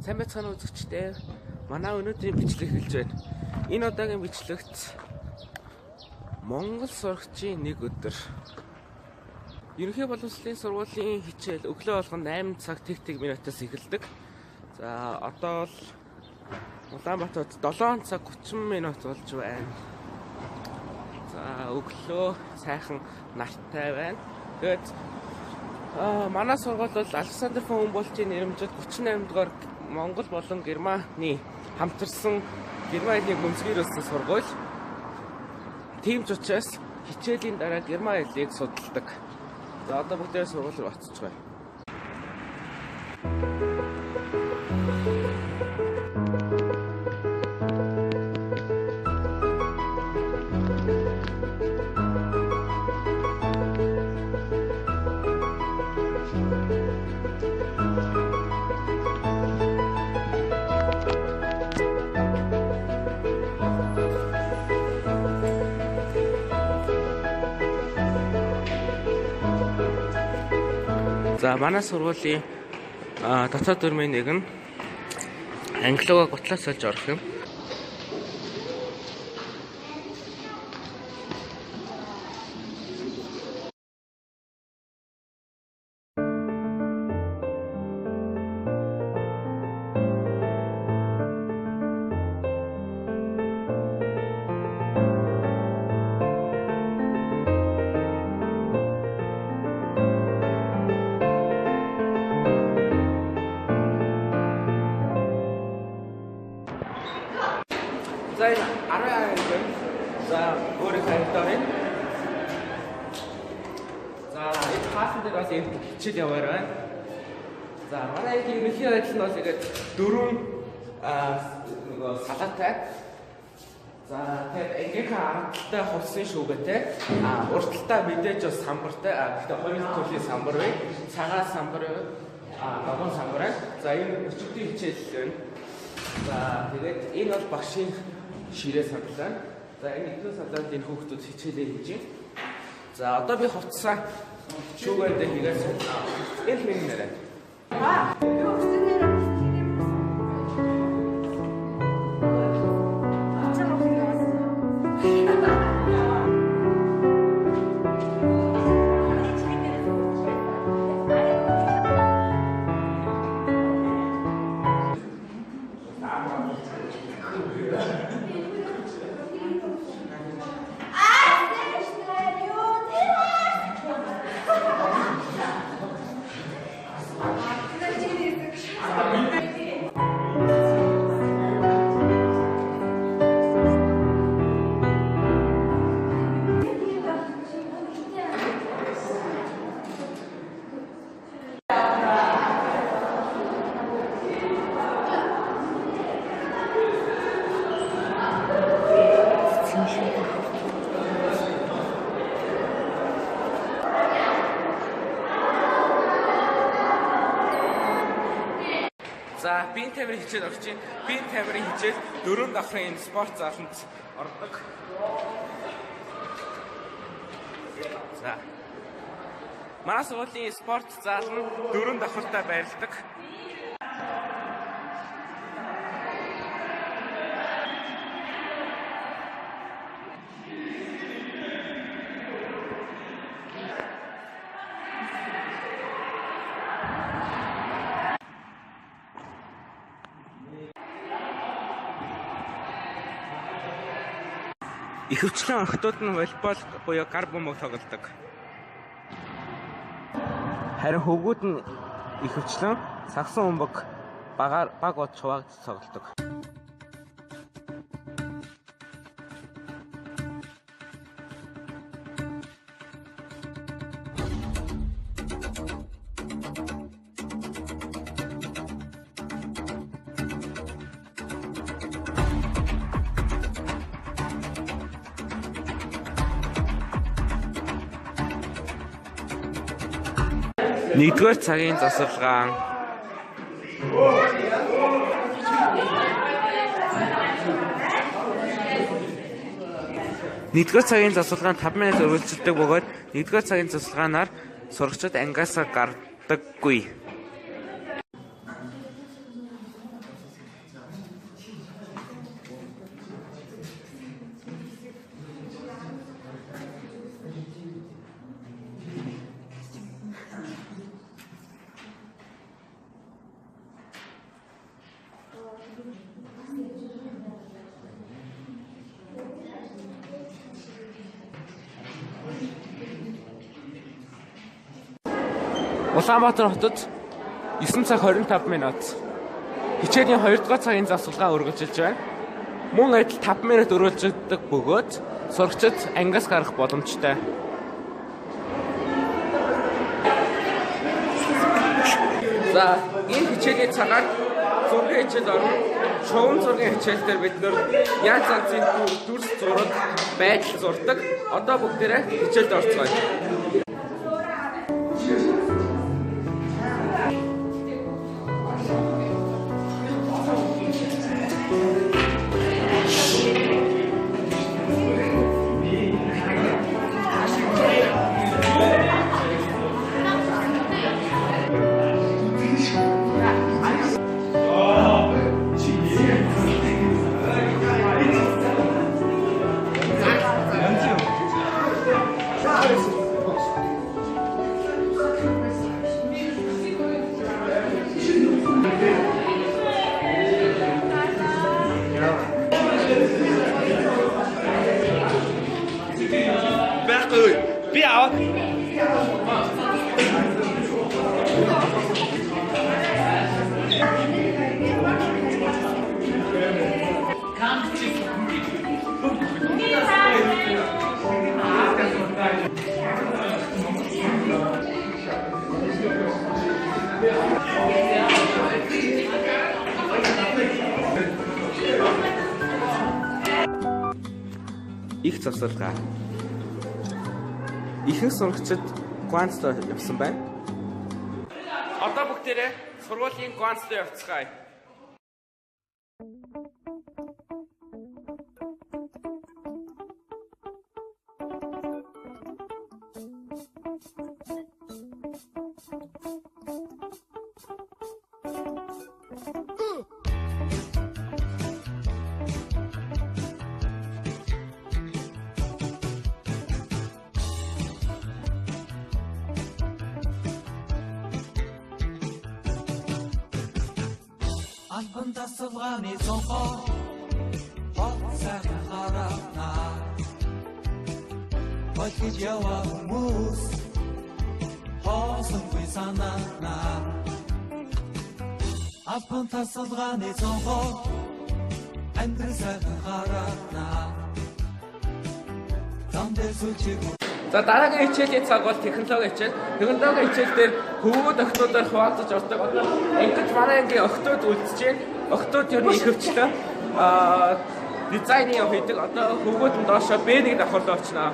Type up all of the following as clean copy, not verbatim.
Сайн байцгаана уу үзэгчдээ. Манай өнөөдрийн бичлэг эхэлж байна. Энэ удаагийн бичлэгт Монгол сурагчийн нэг өдөр. Ерөнхий боловсролын сургуулийн хичээл өглөө болгон 8 цаг тэг минутаас эхэлдэг. За одоо бол Улаанбаатарт 7 цаг 30 минут болж байна. За өглөө сайхан нартай байна. Тэгээд манай сургууль бол Александр фон Humboldt-ийн нэрмжид 38 дугаар Монгол болон Германы хамтарсан Герман хэлний гүнзгийр өссөн сургууль. Тийм ч учраас хичээлийн дараа Герман хэлийг судалдаг. За одоо бүгдээ сургууль руу очиж байна. За манай сургуулийн дотоод дүрмийн нэг нь англигаа гутлаас олж орох юм. За энэ 12 гэн. За өөрөөр хэлбэл за энэ хаасан дээр бас энэ хичээл яваар байна. За манай ерөнхий байдал нь бол ихэд 4 нөгөө салаатай. За тэгээд энгийн аргатай хувцсын шүүгээтэй. Урталтаа мэдээж бас самбартай. Гэхдээ хоёрын төрлийн самбар бай. Цагаан самбар, багуун самбар. За энэ өчигдрийн хичээл байна. За тэгээд энэ бол багшийн ширээ садлаа. За энэ хэдэн салаад энэ хүүхдүүд хичээлээ хийж байна. За одоо би хувцсаа шүүгээдээ хийгээс энэ миний нэрээ. Юу гэсэн нэрээ? За биеийн тамирын хичээл орж чинь. Биеийн тамирын хичээл 4 давхрын спорт зааланд ордог. За манай сургуулийн спорт заал нь 4 давхартай байрладаг. Ихэвчлэн охтууд нь волейбол буюу гар бөмбөг тоглодог. Харин хөвгүүд нь ихэвчлэн сагсан бөмбөг баг бод чуваагд тоглодог. Нэгдүгээр цагийн засваргаан. Нэгдүгээр цагийн засваргаан 5 минут үргэлжилдэг бөгөөд нэгдүгээр цагийн засваргаанаар сурагчид ангиасаа гардаггүй. Улаанбаатар хотод 9 цаг 25 минут. Хичээлийн 2 дугаар цагийн засваргаа үргэлжилж байна. Мөн адил 5 минут өргөжлөдөг бөгөөд сурагчид ангиас гарах боломжтой. За, энэ хичээлийн цагаар зургийн хичээл орно. Шовн зургийн хичээл дээр бид нэр янз янзын дүрс зураг, байдал зурдаг. Одоо бүгдээрээ хичээлд орцгоё. Би аваад их засваргаа. Ихэнх сурагчид Гуанцд явсан байна. Одоо бүгдээрээ сургуулийн Гуанцд явцгаая. Анхан тасалгааны цонхоо хоцсаг харана Хойгож яваа хүмүүс хоосонгүй санаана Анхан тасалгааны цонхоо амьдрсаг харана Замдэр сүлчиг. За дараагийн хичээлийн цаг бол технологи хичээл. Технологи хичээл дээр хөвгүүд охтуудаар хуваалцаж ордог. Одоо ангид манай ангийн охтууд үлдэж байна. Охтууд ер нь ихэвчлэн дизайны хийдэг. Одоо хөвгүүд нь доошоо Б1 давхарлаа очноо.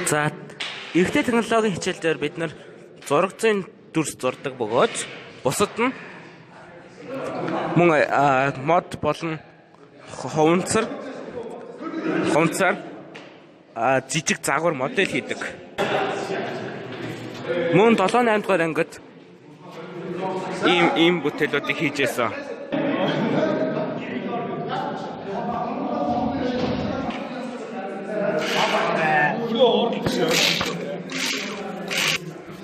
За эрэгтэй технологийн хичээл дээр бид нар зураг зүйн дүрс зурдаг бөгөөд бусад нь мөн мод болон хуванцар жижиг загвар модель хийдэг. Мөн 7-8 дугаар ангид ийм бүтээлүүдийг хийж байсан.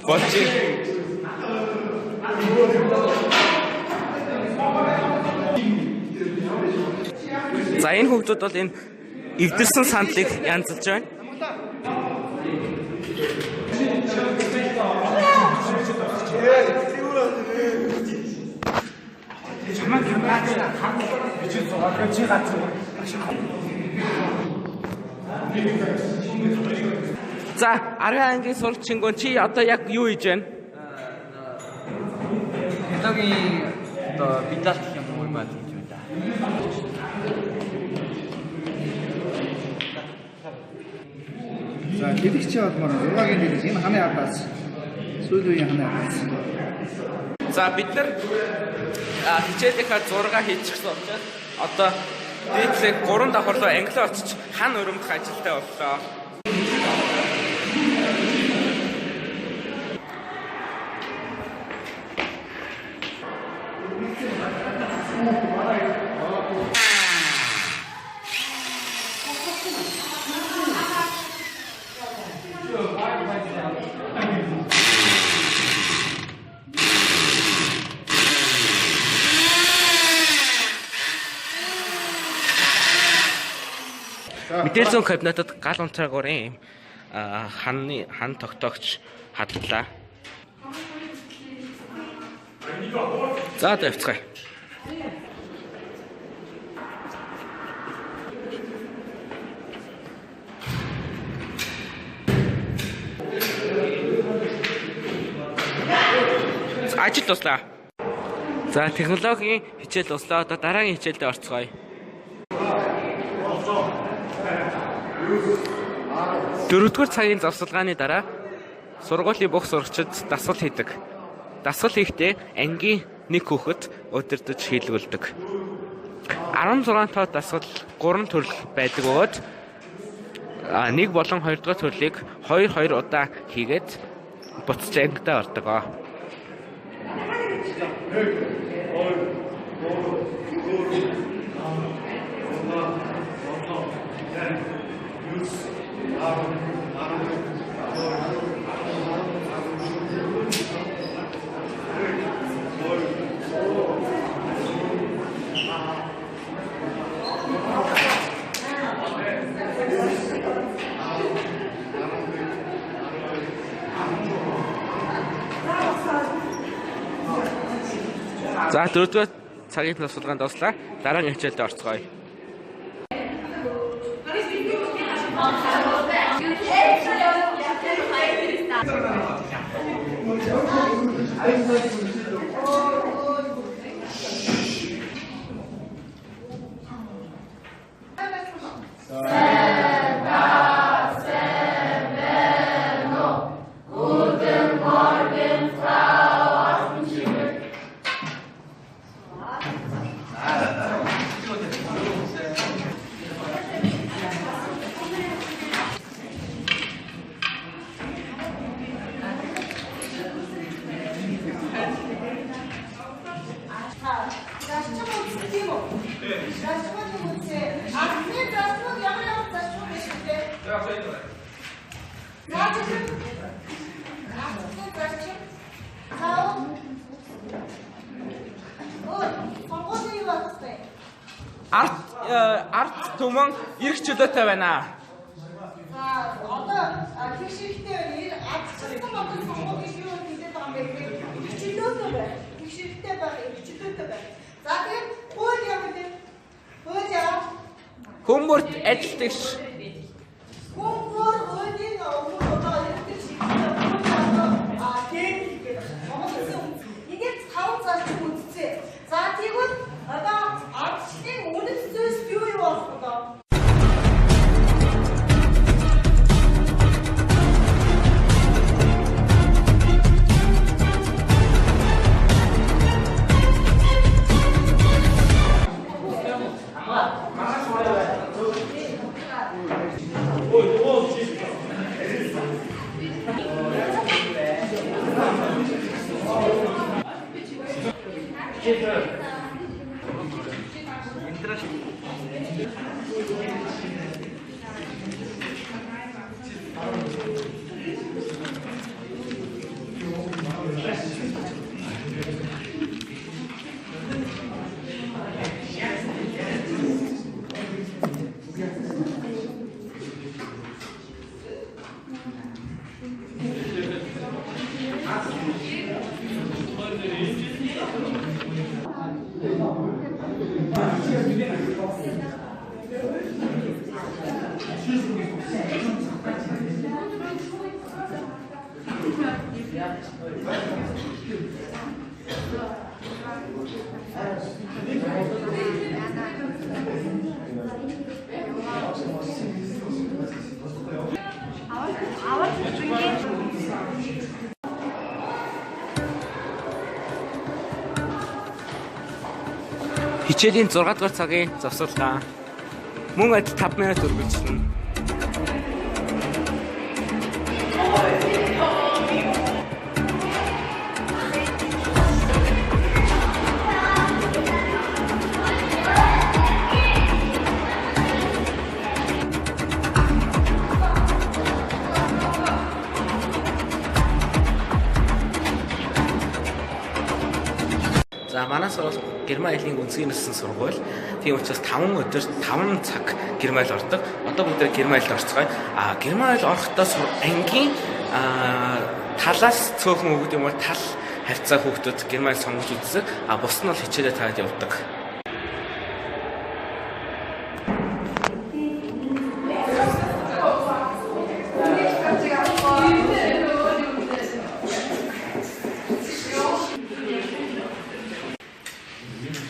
Бочи. За энэ хүүхдүүд бол энэ эвдэрсэн сандлыг янзалж байна. За 10 ангийн сурагчингөө чи одоо яг юу хийж байна? Технологийн одоо бидалт юм уу гэж байна да. За дэлгэч болмоор 6-гийн дэлгэч энэ ханы ардаас сүүл үеийн ханы ардаас. За бид нар хичээлийнхаа 6 хийчихсэн учраас одоо дээдлээ 3 давхар руу англи очиж хан өрөмдөх ажилтай боллоо. Мэдээлэл зүүн кабинетад гал унтраагуурын хан тогтоогч хадлаа. За тавьцгаая. Ажил дуслаа. За технологийн хичээл дуслаа. Одоо дараагийн хичээлдээ орцгоё. Дөрөвдүгээр цагийн завсалгааны дараа сургуулийн бүх сурагчид дасгал хийдэг. Дасгал хийхдээ ангийн нэг хүүхэд удирдах хийлгүүлдэг. 16 тоо дасгал 3 төрөл байдаг бөгөөд 1 болон 2 дахь төрлийг 2 удаа хийгээд буцаж ангидаа ордог. За дөрөвдүгээр цагийн тусалгаанд дуслаа. Дараагийн хичээлд орцгоё. Арт түмэн ирэх чөлөөтэй байна. За одоо тэгшэрхтэй ардчилсан бодол сонгогийн юу хийгээд байгаа юм бэ? Чөлөөтэй байна. Тэгшэрхтэй байна, чөлөөтэй байна. За тэгээд хууль явуулъя. Хууль яа. Хүмүүст ажилтгч. Хүмүүр хуулийн одоо ирдэг шийдвэр тэгээд ингээд 5 цаас үзье. За тэгвэл одоо ардчлалын үнэт зүйлс юу юу болов? Хичээлийн 6 дугаар цагийн завсарлаа. Мөн адил 5 минут үргэлжилнэ. За манай сургууль Герман хэлний үндэсний насны сургууль. Тийм учраас 5 өдөр 5 цаг Герман хэл ордог. Одоо бүгд Герман хэлд орцгоё. Герман хэл орохдоо ангийн талаас цөөхөн хүүхд юм уу тал хавцаа хүүхдүүд Герман хэл сонгож үздэг. Бус нь бол хичээлээ таад явдаг.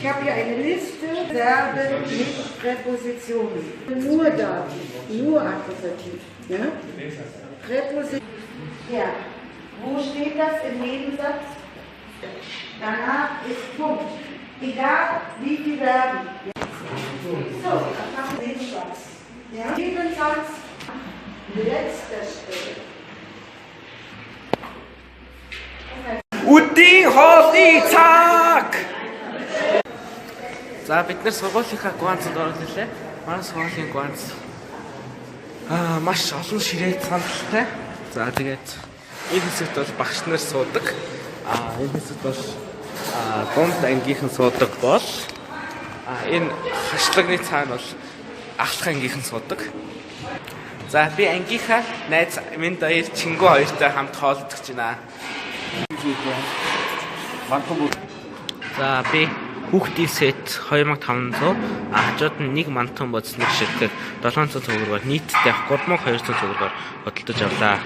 Ich habe hier eine Liste Verben mit Präpositionen. Nur da, nur Akkusativ. Ja? Präposition. Ja. Wo steht das im Nebensatz? Danach ist Punkt. Egal wie viele Verben. So, das machen wir den Satz. Ja? Nebensatz, letzter Stelle. Үдийн хоолны цаг. За бид нэр сургуулийнхаа гуанцд ороод ирлээ. Манай сургуулийн гуанц маш олон ширээ цандалтай. За тэгээд энэ хэсэгт бол багш нар суудаг. Энэ хэсэгт бол дунд ангийнхан суудаг бол энэ хашлагны цаана бол ахлах ангийнхан суудаг. За би ангийнхаа найз минь даяар Чингүү хоёртой хамт хоолдож байна. За би хүүхдийн сет 2500 хажууд нь нэг мантон бодсныг ширхэг 700 төгрөгөөр нийтдээ 3200 төгрөгөөр хөдөлж авлаа.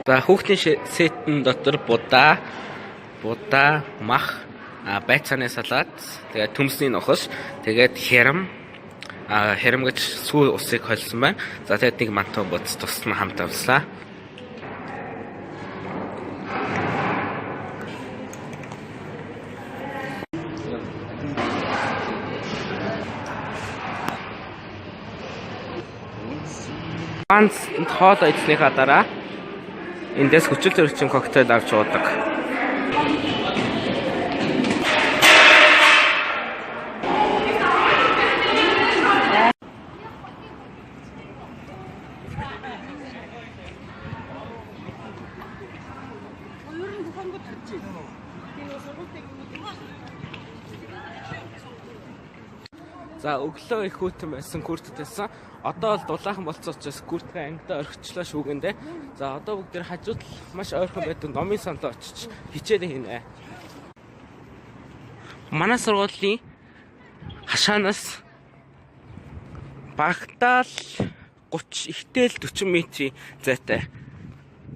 За хүүхдийн сетэн дотор будаа, мах, байцааны салаад, тэгээд төмсний нохос, тэгээд хэрэм гэж сүү усыг холсон байна. За тэгээд нэг мантон бодс тусна хамт авслаа. Ганц хоол идсэнийхаа дараа эндээс хүчил төрчин коктейл авч уудаг. За өглөө их хүйтэн байсан күртэд байсан. Одоо бол дулаахан болцсон учраас күртгээ ангидаа орхичлаа шүүгэндээ. За одоо бүгд хажууд маш ойрхон байдаг номын сандаа очиж хичээлээ хийнэ. Манай сургуулийн хашаанаас багтаал 30 ихтэл 40 метрийн зайтай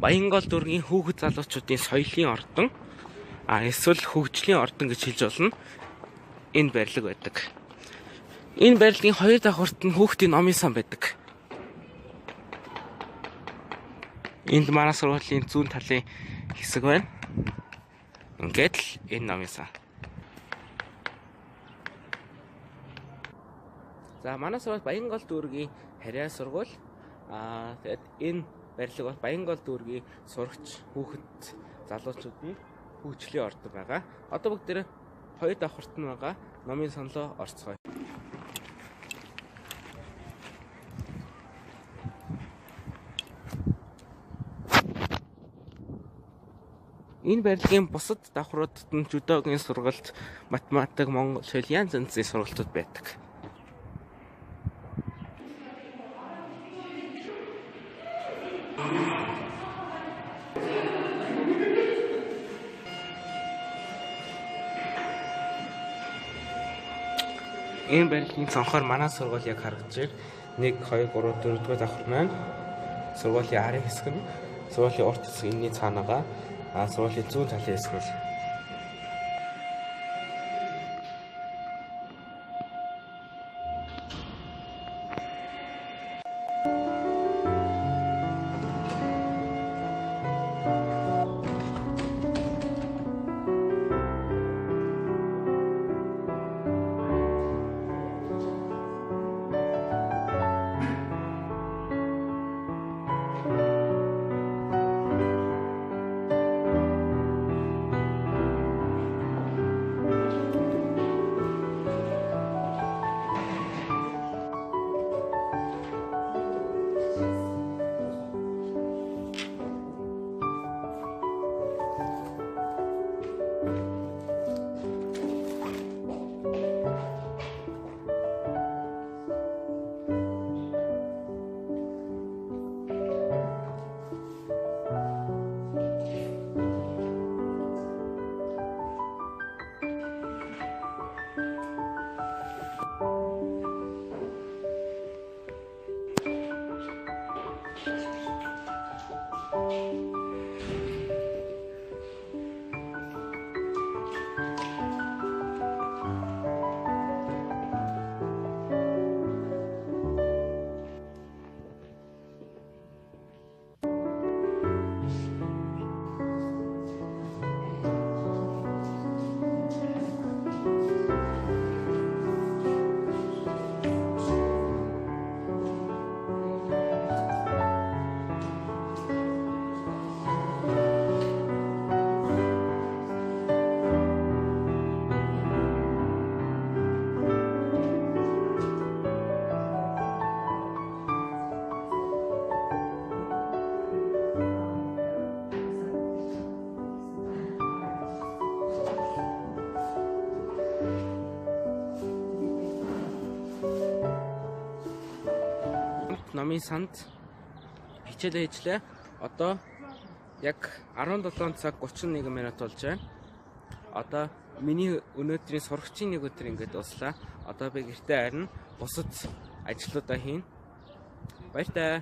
Баянгол дүүргийн хүүхэд залуучуудын соёлын ордон эсвэл хөгжлийн ордон гэж хэлж болно. Энэ барилга байдаг. Энэ барилгын хоёр давхарт нь хүүхдийн номын сан байдаг. Энд манай сургуулийн зүүн талын хэсэг байна. Ингээд л энэ номын сан. За манай сургууль Баянгол дүүргийн харьяа сургууль. Тэгээд энэ барилга бол Баянгол дүүргийн сурагч хүүхэд залуучуудын хөгжлийн ордон байгаа. Одоо бүгд хоёр давхарт нь байгаа номын саналаа орцгоё. Энэ барилгын бусад давхруудад нь жүдогийн сургалт, математик, монгол хэл янз янзын сургалтууд байдаг. Энэ барилгын цонхоор манай сургууль яг харагдаж байна. 1 2 3 4 дугаар давхар маань сургуулийн арын хэсэг нь, сургуулийн урт хэсэг энэний цаанаага, сургуулийн зүүн талын хэсэг нь. Номын санд хичээлээ хийлээ. Одоо яг 17 цаг 31 минут болж байна. Одоо миний өнөөдрийн сурагчийн нэг өдөр ингээд дуслаа. Одоо би гэртээ харин бусад ажлуудаа хийн. Баяртай.